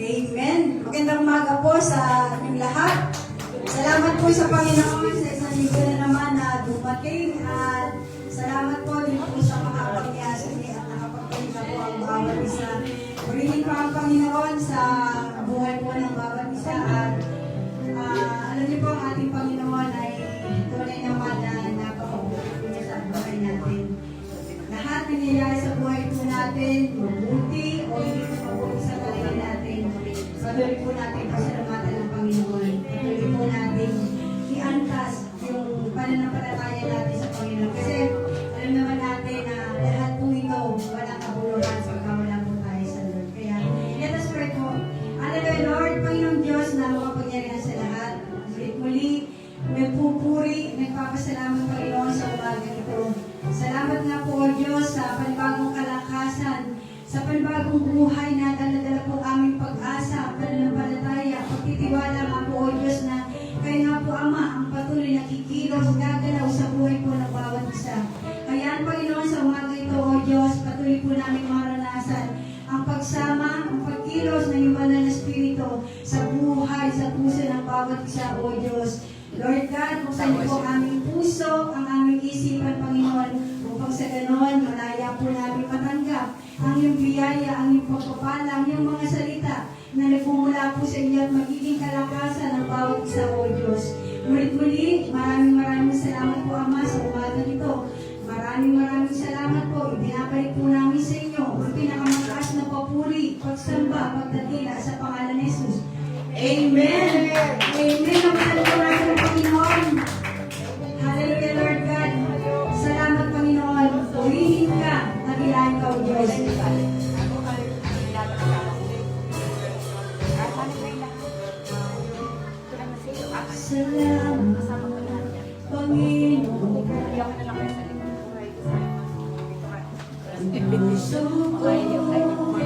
Amen. Magandang umaga po sa inyong lahat. Salamat po sa Panginoon sa isang linggo na naman na dumating at salamat po din po sa mga pangyayari at nakapagpahinga po ang bawat isa. Purihin po ang Panginoon sa buhay po ng bawat isa at alam niyo po ang ating Panginoon ay tunay naman na napakabuti po niya sa buhay natin. Lahat na nangyayari sa buhay po natin, mabuti o hindi po mabuti sa palagay natin, patuloy po natin pasalamatan ng Panginoon. Patuloy po natin iantas yung pananampalataya natin sa Panginoon. Kasi alam naman natin na lahat po ito walang kabuluhan sa wala po tayo sa Lord. Kaya let us pray po. Hallelujah, Lord, Panginoong Diyos na makapangyarihan sa lahat. Muli, nagpupuri, nagpapasalamat Panginoon sa umaga ito. Salamat nga po, O Diyos, sa panibagong kalakasan, sa panibagong buhay na dala-dala po aming pag-asa, pananampalataya, pagtitiwala nga po, O Diyos, na kayo nga po, Ama, ang patuloy na kikilos, gagalaw sa buhay po ng bawat isa. Kaya, Panginoon, sa umaga ito, O Diyos, patuloy po namin maranasan ang pagsama, ang pagkilos ng iyong banal na Espiritu sa buhay, sa puso ng bawat isa, O Diyos. Lord God, buksan niyo po ang aming puso, ang aming isipan, Panginoon, upang sa ganon, malaya po namin matanggap ang iyong biyaya, ang iyong pagpapala, ang iyong mga salita na nagpumula po sa inyo at magiging kalakasan ng bawat isa, O Diyos. Mulit-muli, maraming salamat po, Ama, sa umaga nito. Maraming salamat po. Ibinabalik po namin sa inyo ang pinakamataas na papuri, pagsamba, pagdakila sa pangalan ni Jesus. Amen! Amen! Ang mahal po natin ang Panginoon. Hallelujah, Lord God. Salamat, Panginoon. Purihin ka, nagilain ka, O Diyos. Salamat, Panginoon. Puso ko ay nag-iwan.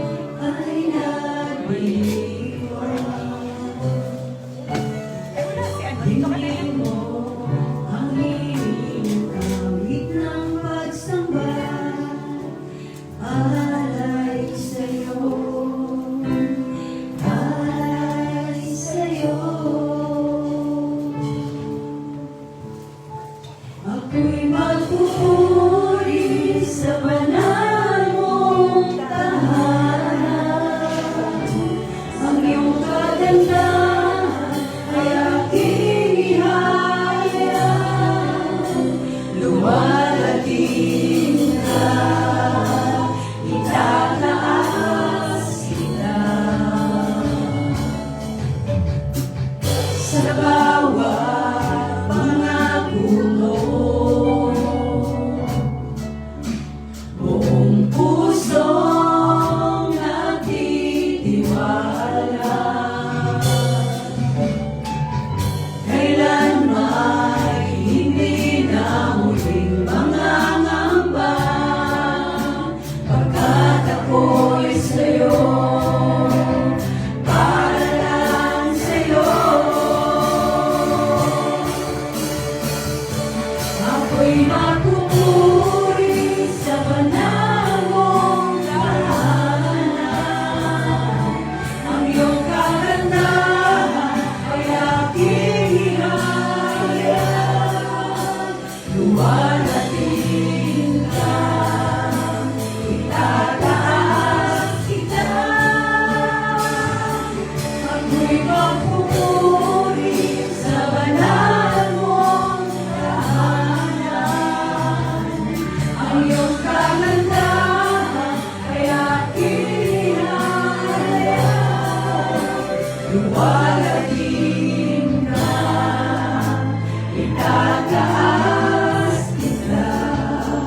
Hindi mo ang inikamit ng pagsamba. Alay sa'yo, alay sa'yo. Ako'y magpupuri sa banal mong tahanan. Ang iyong kagandahan ay aking ihaya. Lumalating ka, itataas kita. Sa bawat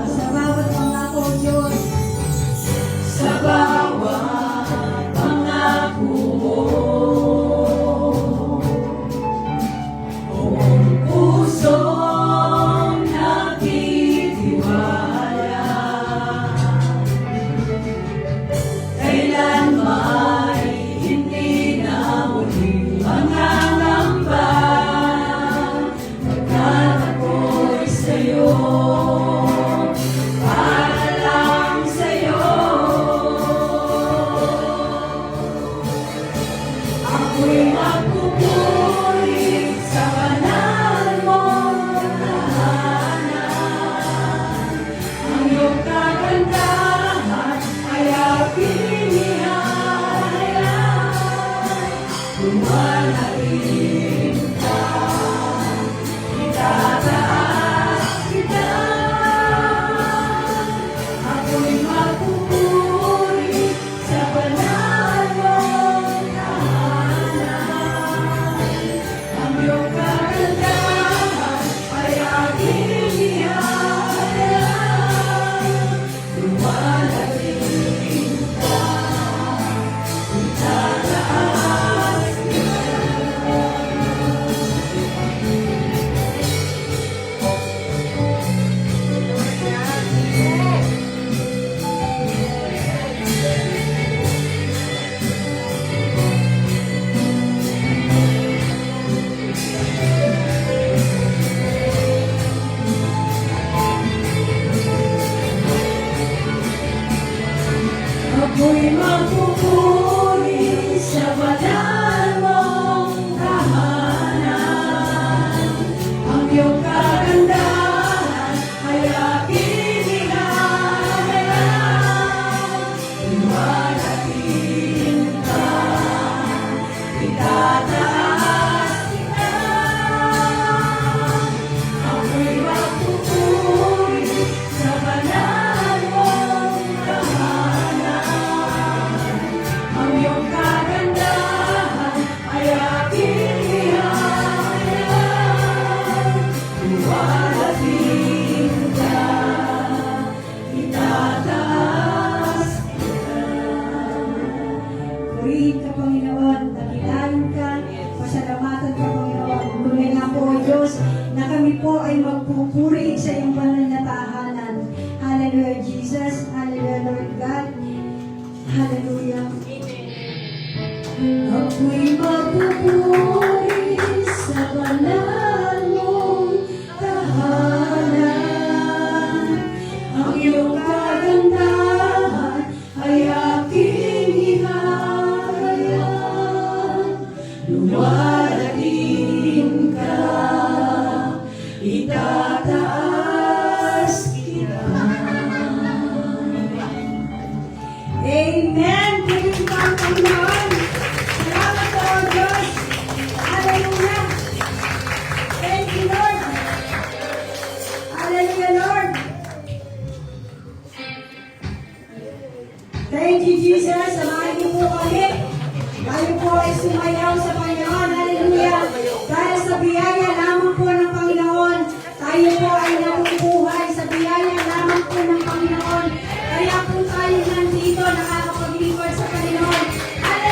Sa bawat pangako, Diyos. Sa bawat pangako mo, buong pusong nagtitiwala, kailanman hindi na muling mangangamba, pagkat ako'y sa'yo. Para lang sa'yo, ako'y magpupuri sa banal mong tahanan. Ang iyong kagandahan ay aking ihayag. Lumalalim ka, itataas kita. Ako'y magpupuri sa banal mong tahanan. Ang iyong kagandahan ay aking ihayag. Lumalalim ka, itataas ako'y magpupuri sa banal mong tahanan. Ang iyong kagandahan ay aking ihahayag. Lumalalim ka, itataas kita. Ako'y magpupuri sa banal mong tahanan. Ang iyong kagandahan ay aking ihayag. Lumalalim ka, itataas kita. Purihin ka, Panginoon, dakilain ka, pasalamatan ka, Panginoon. Tunay nga po, O Diyos, na kami po ay magpupuri sa iyong banal na tahanan. Hallelujah, Jesus. Hallelujah, Lord God. Hallelujah. Ako'y magpupuri sa banal mong tahanan. Ang iyong kagandahan ay aking ihahayag. Lumalalim ka, itataas kita. Amen. Purihin ka, Panginoon. Salamat po, O Diyos. Hallelujah. Thank you, Lord. Hallelujah, Lord. Thank you, Jesus. Samahan niyo po kami. Tayo po ay sumayaw sa Panginoon. Hallelujah. Dahil sa biyaya lamang po ng Panginoon, tayo po ay nabubuhay sa biyaya lamang po ng Panginoon. Kaya po tayo nandito nakakapaglingkod sa Panginoon. Hallelujah.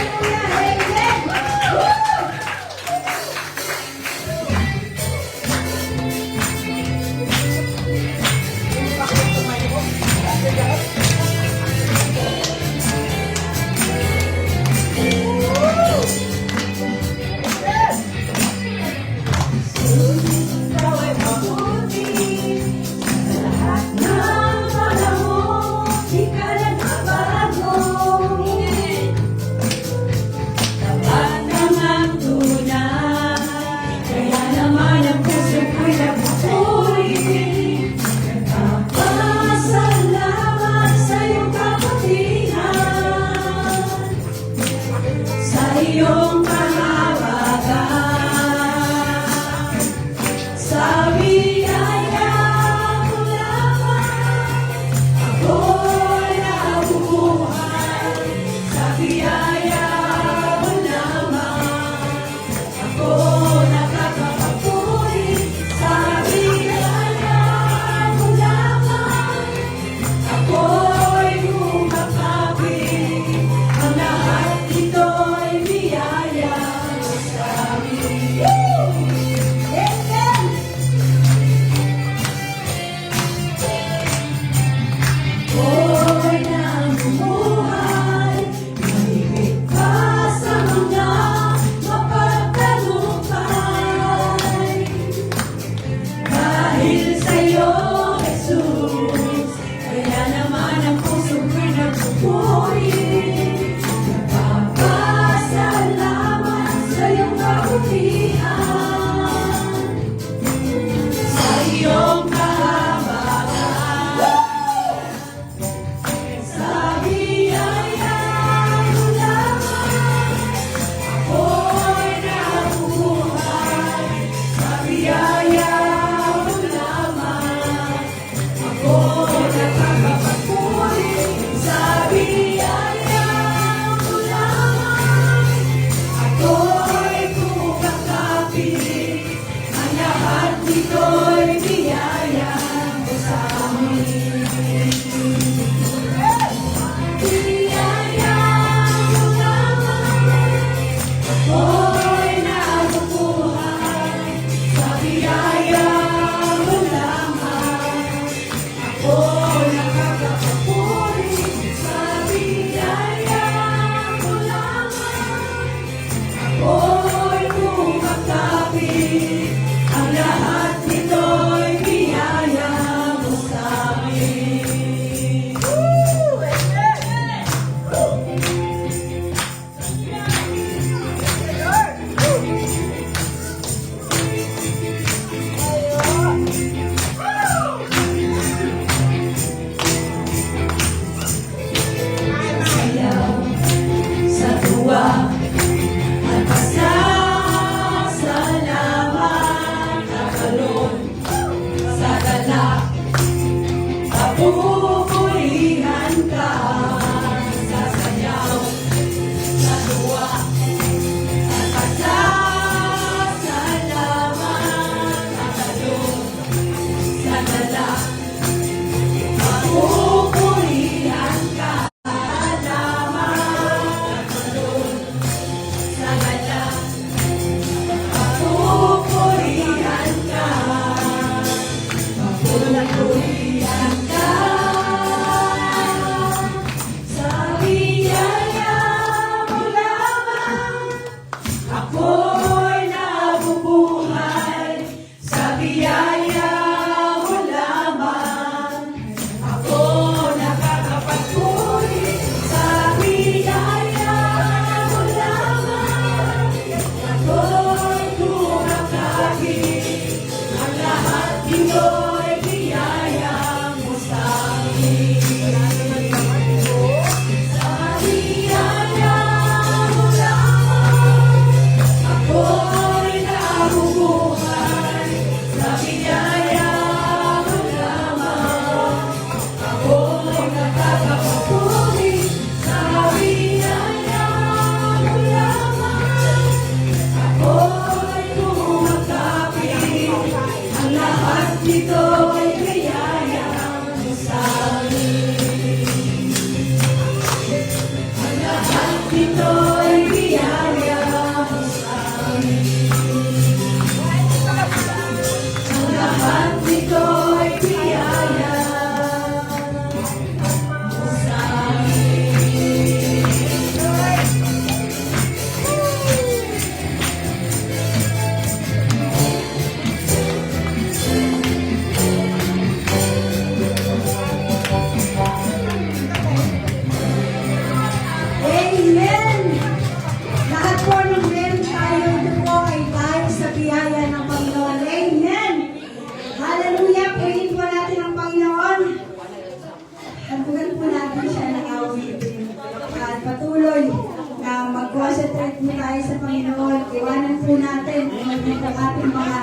Ngunit ang ating mga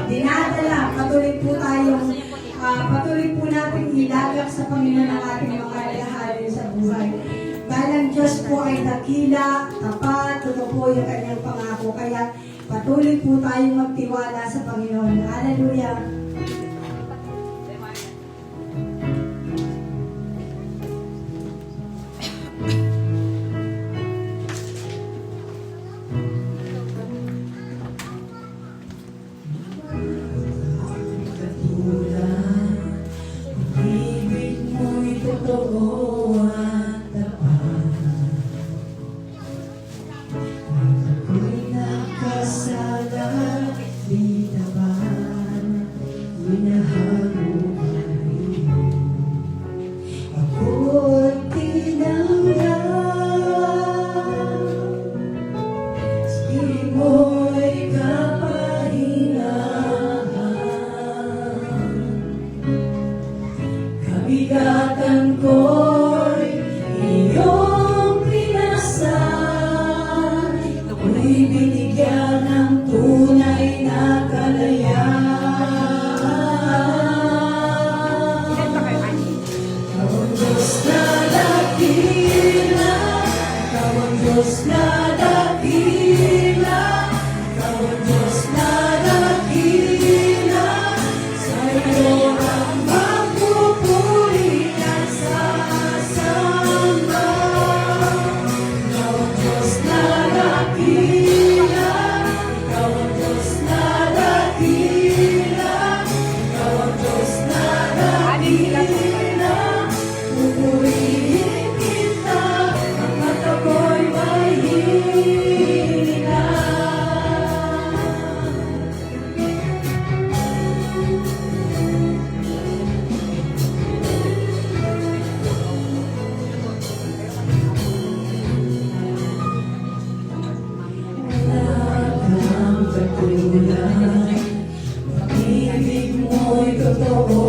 dinadala, patuloy po natin ilagak sa Panginoon ang ating mga alalahanin sa buhay. Dahil ang Diyos po ay dakila, tapat, totoo po yung kanyang pangako. Kaya patuloy po tayong magtiwala sa Panginoon. Hallelujah! Ibig mo'y totoo at tapat. Ako'y nakasala, di naman minahaluan. Ako'y tinanggap, di mo'y kapahingahan. Kabigatan ko'y iyong pinasan. Ako'y binigyan ng tunay na kalayaan. Ikaw ang Diyos na dakila, Ikaw ang Diyos na dakila, Ikaw ang Diyos na dakila. Sa'yo ang magpupuri at sasamba. Ikaw ang Diyos na dakila, Ikaw ang Diyos na dakila, Ikaw ang Diyos na dakila. Pupurihin kita, at ako'y mahina. Ang katulad, pag-ibig mo'y totoo